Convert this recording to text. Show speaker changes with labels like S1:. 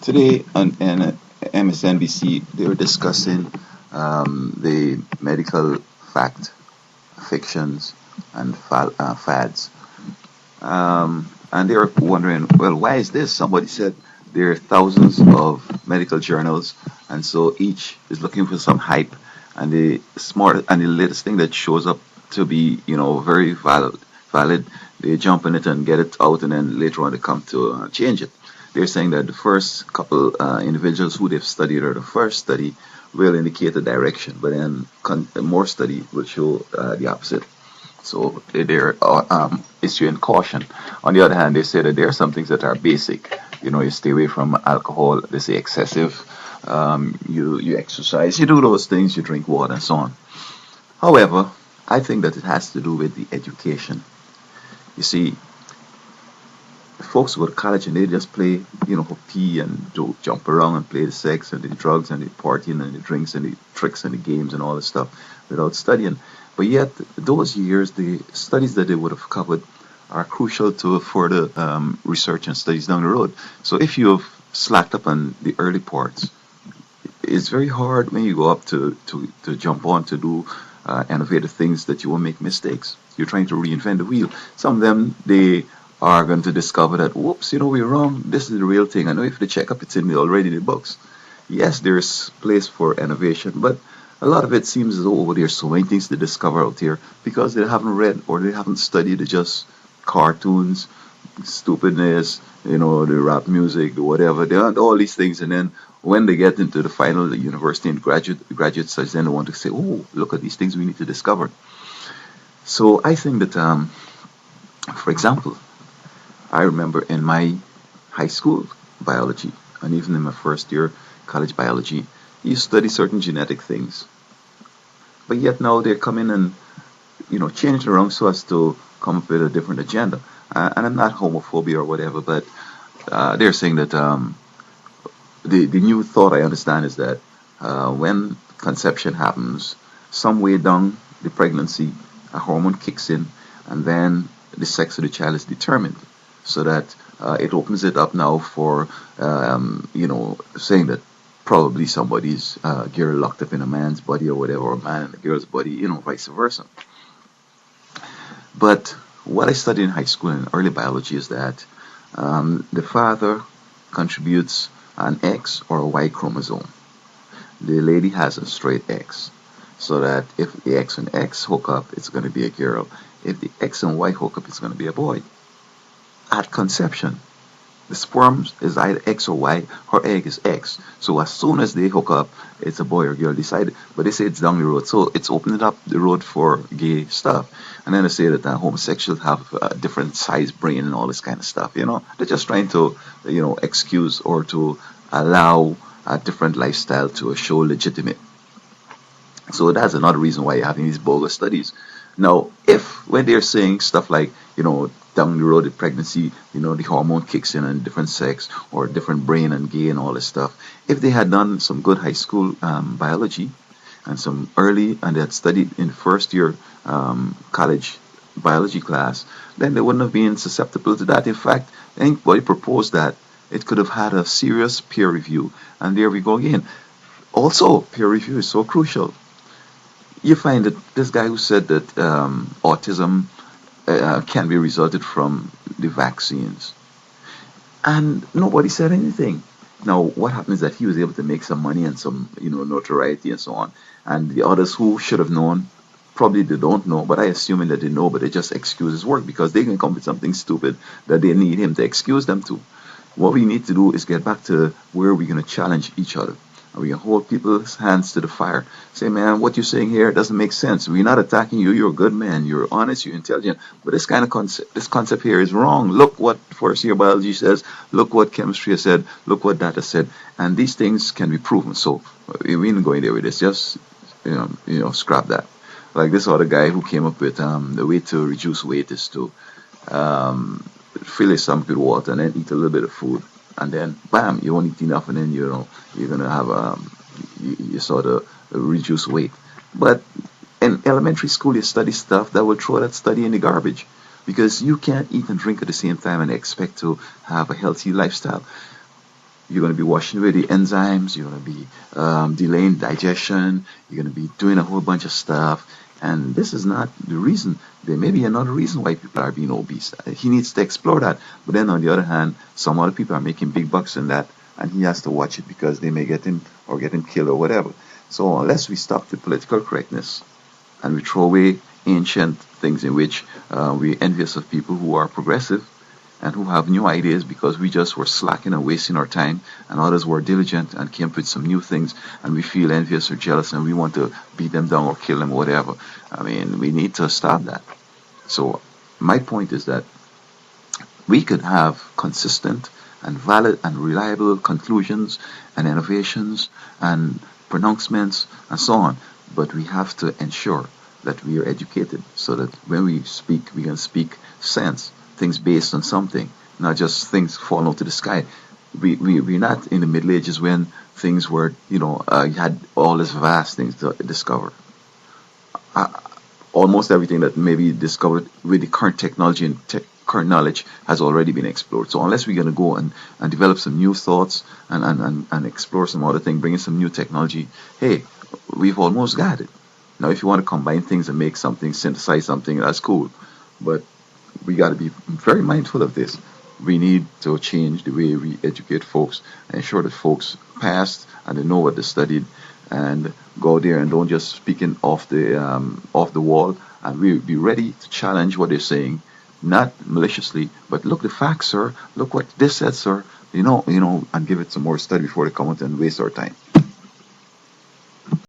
S1: Today on MSNBC, they were discussing the medical fact, fictions, and fads. And they were wondering, well, why is this? Somebody said there are thousands of medical journals, and so each is looking for some hype, and the smart and the latest thing that shows up to be, very valid, they jump in it and get it out, and then later on they come to change it. They're saying that the first couple individuals who they've studied, or the first study, will indicate a direction, but then more study will show the opposite. So they're issuing caution. On the other hand, they say that there are some things that are basic. You stay away from alcohol. They say excessive. You exercise. You do those things. You drink water and so on. However, I think that it has to do with the education. You see, folks go to college and they just play, hoopee and do jump around and play the sex and the drugs and the partying and the drinks and the tricks and the games and all this stuff without studying. But yet, those years, the studies that they would have covered are crucial to further research and studies down the road. So if you have slacked up on the early parts, it's very hard when you go up to jump on to do innovative things that you will make mistakes. You're trying to reinvent the wheel. Some of them, they are going to discover that, whoops, we're wrong. This is the real thing. I know if they check up, it's already in the books. Yes, there's place for innovation, but a lot of it seems as though there's so many things to discover out here because they haven't read or they haven't studied. It's just cartoons, stupidness, the rap music, the whatever. They want all these things, and then when they get into the final the university and graduate studies, then they want to say, "Oh, look at these things we need to discover." So I think that, for example, I remember in my high school biology and even in my first year college biology, you study certain genetic things. But yet now they're coming and, change it around so as to come up with a different agenda. And I'm not homophobia or whatever, but they're saying that the new thought I understand is that when conception happens, some way down the pregnancy, a hormone kicks in, and then the sex of the child is determined, so that it opens it up now for, saying that probably somebody's girl locked up in a man's body or whatever, or a man in a girl's body, vice versa. But what I studied in high school in early biology is that the father contributes an X or a Y chromosome. The lady has a straight X, so that if the X and X hook up, it's going to be a girl. If the X and Y hook up, it's going to be a boy. At conception, the sperm is either X or Y, her egg is X. So as soon as they hook up, it's a boy or girl decided. But they say it's down the road. So it's opening up the road for gay stuff. And then they say that homosexuals have a different size brain and all this kind of stuff. They're just trying to, excuse or to allow a different lifestyle to show legitimate. So that's another reason why you're having these bogus studies. Now, if when they're saying stuff like, down the road in pregnancy, the hormone kicks in and different sex or different brain and gay and all this stuff, if they had done some good high school biology and some early, and they had studied in first year college biology class, then they wouldn't have been susceptible to that. In fact, anybody proposed that it could have had a serious peer review. And there we go again. Also, peer review is so crucial. You find that this guy who said that autism can be resulted from the vaccines, and nobody said anything. Now, what happens is that he was able to make some money and some, notoriety and so on. And the others who should have known, probably they don't know, but I assuming that they know, but they just excuse his work because they can come with something stupid that they need him to excuse them to. What we need to do is get back to where we're going to challenge each other. And we can hold people's hands to the fire. Say, man, what you're saying here doesn't make sense. We're not attacking you. You're a good man. You're honest. You're intelligent. But this kind of this concept here is wrong. Look what first year biology says. Look what chemistry has said. Look what data said. And these things can be proven. So we ain't going there with this. Just, scrap that. Like this other guy who came up with the way to reduce weight is to fill your stomach with water and then eat a little bit of food, and then bam, you won't eat enough, and then you're gonna have you sort of reduce weight. But in elementary school, you study stuff that will throw that study in the garbage, because you can't eat and drink at the same time and expect to have a healthy lifestyle. You're going to be washing away the enzymes. You're going to be delaying digestion. You're going to be doing a whole bunch of stuff. And this is not the reason. There may be another reason why people are being obese. He needs to explore that. But then on the other hand, some other people are making big bucks in that, and he has to watch it because they may get him or get him killed or whatever. So unless we stop the political correctness and we throw away ancient things in which we're envious of people who are progressive and who have new ideas because we just were slacking and wasting our time, and others were diligent and came up with some new things, and we feel envious or jealous and we want to beat them down or kill them or whatever. I mean, we need to stop that. So my point is that we could have consistent and valid and reliable conclusions and innovations and pronouncements and so on, but we have to ensure that we are educated so that when we speak, we can speak sense, things based on something, not just things falling out of the sky. We're not in the Middle Ages when things were, you had all this vast things to discover. Uh, Almost everything that may be discovered with the current technology and current knowledge has already been explored. So unless we're going to go and develop some new thoughts and explore some other thing, bring in some new technology, hey, we've almost got it. Now, if you want to combine things and make something, synthesize something, that's cool. But we got to be very mindful of this. We need to change the way we educate folks and ensure that folks pass and they know what they studied and go there and don't just speaking off the wall, and we be ready to challenge what they're saying, not maliciously, but look the facts, sir. Look what this said, sir. And give it some more study before they come out and waste our time.